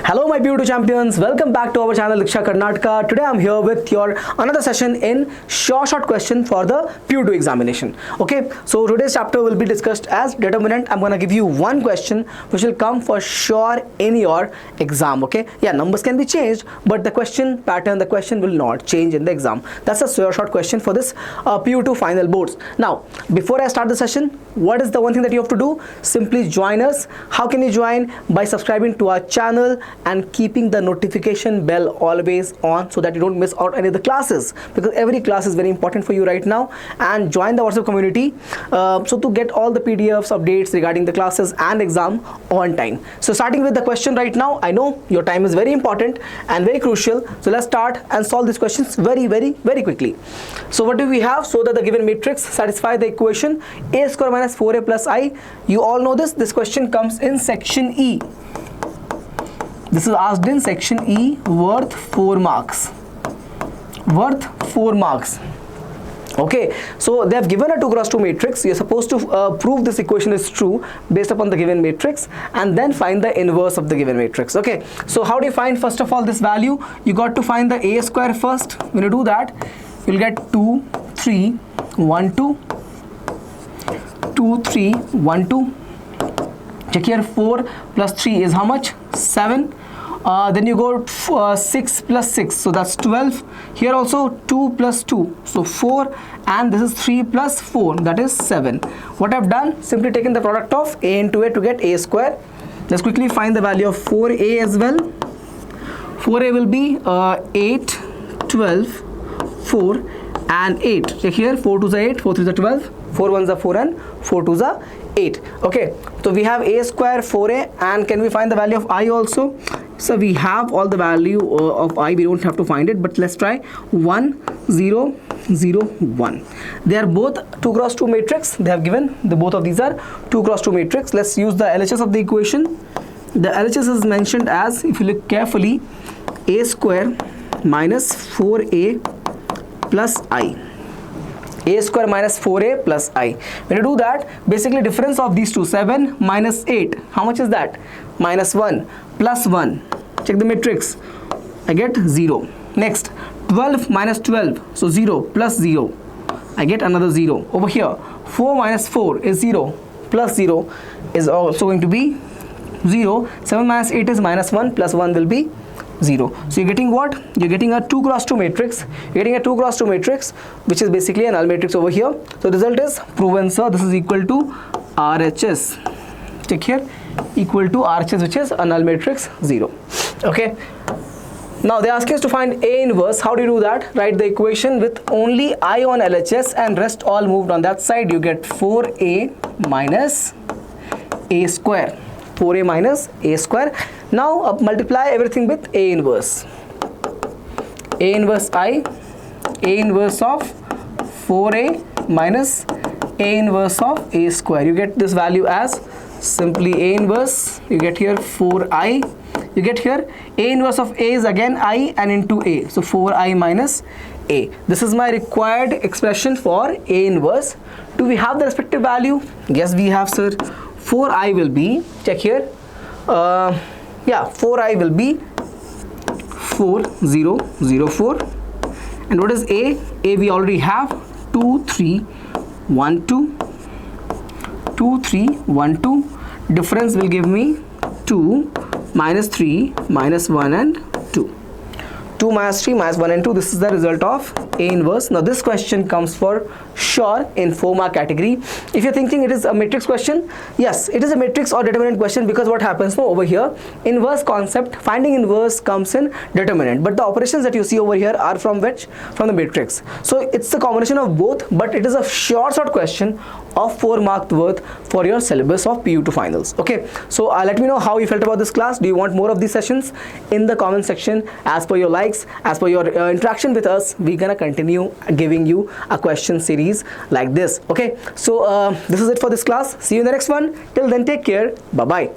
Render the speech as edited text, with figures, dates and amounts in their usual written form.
Hello my PU2 champions, welcome back to our channel Deeksha Karnataka. Today I'm here with your another session in short question for the PU2 examination. Okay, so today's chapter will be discussed as determinant. I'm gonna give you one question which will come for sure in your exam. Okay, yeah, numbers can be changed, but the question pattern, the question will not change in the exam. That's a short question for this PU2 final boards. Now, before I start the session, what is the one thing that you have to do? Simply join us. How can you join? By subscribing to our channel and keeping the notification bell always on so that you don't miss out any of the classes, because every class is very important for you right now. And join the WhatsApp community so to get all the PDFs updates regarding the classes and exam on time. So starting with the question right now, I know your time is very important and very crucial, so let's start and solve these questions very quickly. So what do we have? So that the given matrix satisfy the equation a square minus 4a plus I. You all know this question comes in section E. This is asked in section E, worth 4 marks. Worth 4 marks. Okay, so they have given a 2 cross 2 matrix. You're supposed to prove this equation is true based upon the given matrix and then find the inverse of the given matrix. Okay, so how do you find first of all this value? You got to find the a square first. When you do that, you'll get 2, 3, 1, 2, 2, 3, 1, 2. Check here, 4 plus 3 is how much? 7. Then you go 6 plus 6, so that's 12. Here also 2 plus 2, so 4, and this is 3 plus 4, that is 7. What I've done, simply taken the product of a into a to get a square. Let's quickly find the value of 4a as well. 4a will be 8, 12, 4 and 8. Check here, 4 2s are 8, 4 3s are 12, 4 1s are 4 and 4 2s are 8. Okay, so we have a square 4a, and can we find the value of I also? So we have all the value of I, we don't have to find it, but let's try 1 0 0 1. They are both 2 cross 2 matrix. They have given both of these are 2 cross 2 matrix. Let's use the LHS of the equation. The LHS is mentioned as, if you look carefully, a square minus 4a plus I. A square minus 4a plus I. When you do that, basically difference of these two, 7 minus 8, how much is that? Minus 1 plus 1. Check the matrix. I get 0. Next, 12 minus 12, so 0 plus 0. I get another 0. Over here, 4 minus 4 is 0 plus 0 is also going to be 0. 7 minus 8 is minus 1 plus 1 will be 0. So you're getting what? You're getting a 2 cross 2 matrix. You're getting a 2 cross 2 matrix, which is basically a null matrix over here. So the result is proven, sir. This is equal to RHS. Check here, equal to RHS, which is a null matrix 0. Okay. Now they ask us to find A inverse. How do you do that? Write the equation with only I on LHS and rest all moved on that side. You get 4a minus a square. 4a minus a square. Now multiply everything with A inverse. A inverse I, A inverse of 4a minus A inverse of a square. You get this value as simply A inverse. You get here 4i. You get here A inverse of A is again I and into A. So 4i minus A. This is my required expression for A inverse. Do we have the respective value? Yes, we have, sir. 4i will be, check here, 4i will be 4004. And what is A? A we already have 2 3 1 2 2 3 1 2. Difference will give me 2 minus 3 minus 1 and 2. 2 minus 3 minus 1 and 2. This is the result of A inverse. Now this question comes for sure in 4 mark category. If you're thinking it is a matrix question, yes, it is a matrix or determinant question, because what happens over here, inverse concept, finding inverse comes in determinant, but the operations that you see over here are from which? From the matrix. So it's a combination of both, but it is a short question of 4 mark worth for your syllabus of PU2 finals. Okay, so let me know how you felt about this class. Do you want more of these sessions? In the comment section, as per your likes, as per your interaction with us, we're gonna continue giving you a question series like this. Okay, so this is it for this class. See you in the next one. Till then, take care. Bye bye.